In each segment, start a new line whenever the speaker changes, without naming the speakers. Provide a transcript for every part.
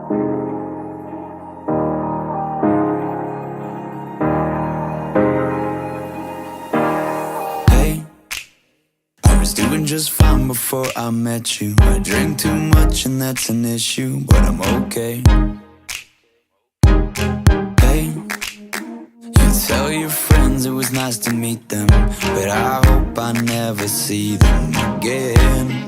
Hey, I was doing just fine before I met you. I drink too much and that's an issue, but I'm okay. Hey, you tell your friends it was nice to meet them, but I hope I never see them again.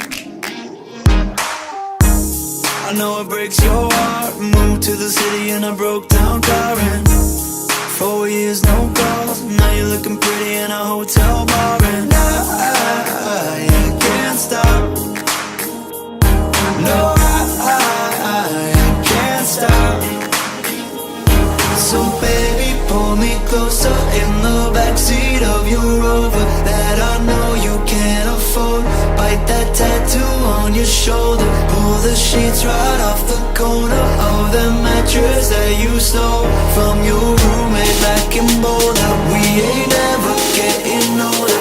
I know it breaks your heart. Moved to the city in a broke down car, and 4 years no calls. Now you're looking pretty in a hotel bar, and I can't stop. No, I can't stop. So baby, pull me closer in the backseat of your Rover that I know you can't afford. Bite that tattoo on your shoulder. Pull the sheets right off the corner of the mattress that you stole from your roommate back in Boulder. We ain't ever getting older.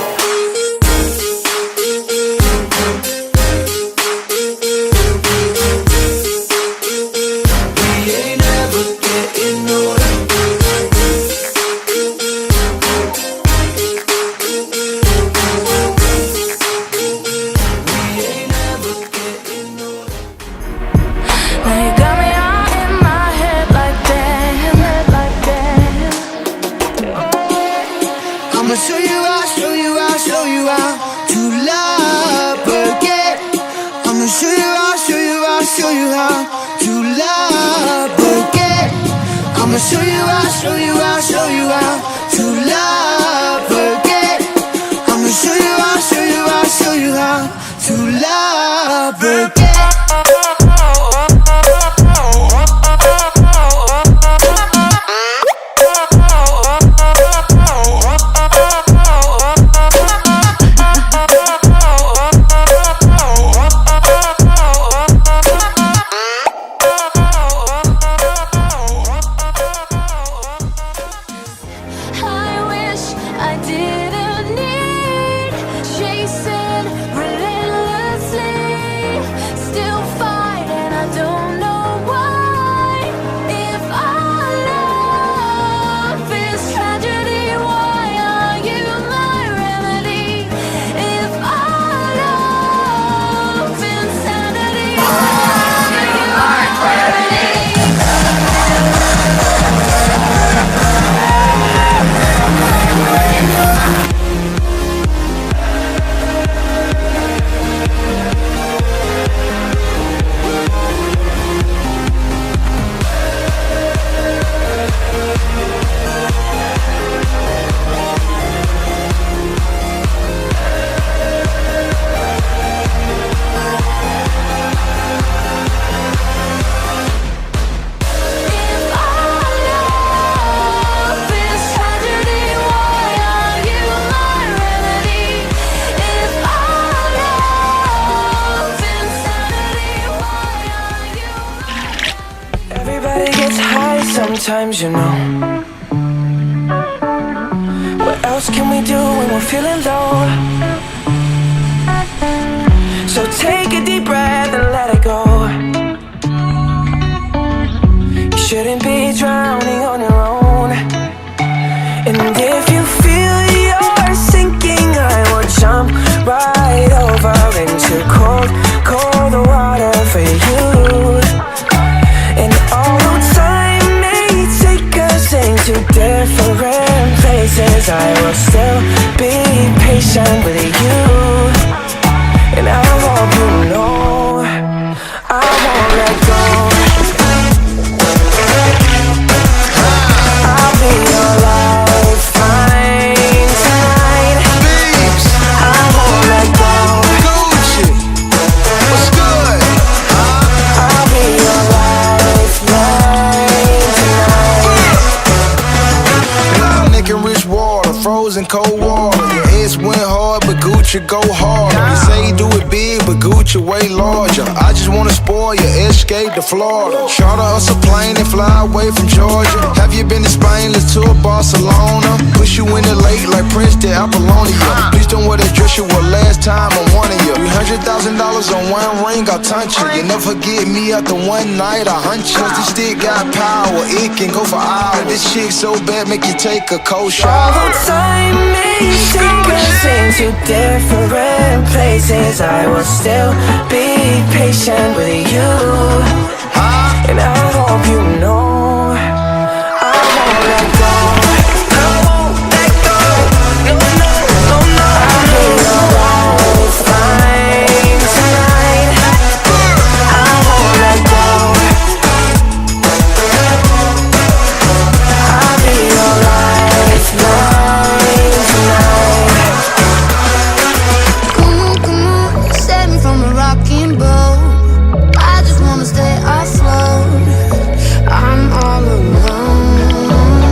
I'ma show you how, show you how, show you how to love again. I'ma show you how, show you how, show you how to love again. I'ma show you how, show you how, show you how to love again. I'ma show you how, show you how, show you how to love again.
Sometimes, you know. What else can we do when we're feeling low? So take a deep breath and let it go. You shouldn't be drowning on your own. And if you feel you're sinking, I will jump right over into cold, cold water for you. And although time to different places, I will still be patient with you. And I hope you know I won't let go. I'll be your lifeline tonight. I won't let go.
Gucci, what's good?
I'll be your lifeline tonight.
Making rich water, frozen cold water. Your ex went hard, but Gucci go hard. You say do it big, but Gucci
put you way larger. I just wanna spoil you, escape to Florida. Charter us a plane and fly away from Georgia. Have you been to Spain? Let's tour Barcelona. Push you in the lake like Prince to Apollonia. Please don't wear that dress you wore last time I'm one of you. $300,000 on one ring, I'll touch you. You never get me after one night, I hunt you. Cause this stick got power, it can go for hours. This chick so bad, make you take a cold shower.
Although time may take us into different places, I will still be patient with you. And I hope you know I won't let go. I won't let go. No, no, no, no. I'll be alright, fine tonight. I won't let go. I'll be alright, fine tonight.
Come on, save me from a rocking boat. I just wanna stay afloat. I'm all alone.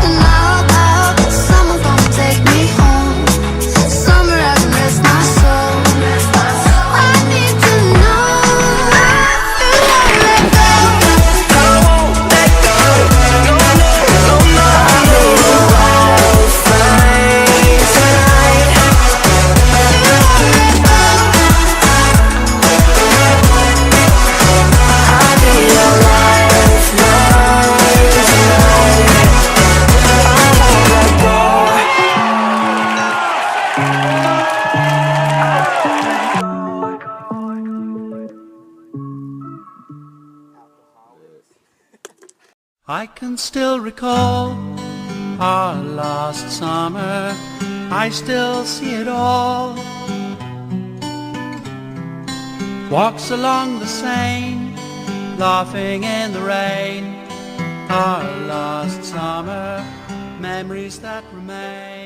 And I hope someone's gonna take me home. Summer hasn't rest my soul. I need to know you won't let go.
I won't let go. No, no, no, no. I'll be alright, fine tonight. I'll be alright, fine tonight. I won't let go.
I can still recall our last summer. I still see it all. Walks along the Seine, laughing in the rain. Our last summer, memories that remain.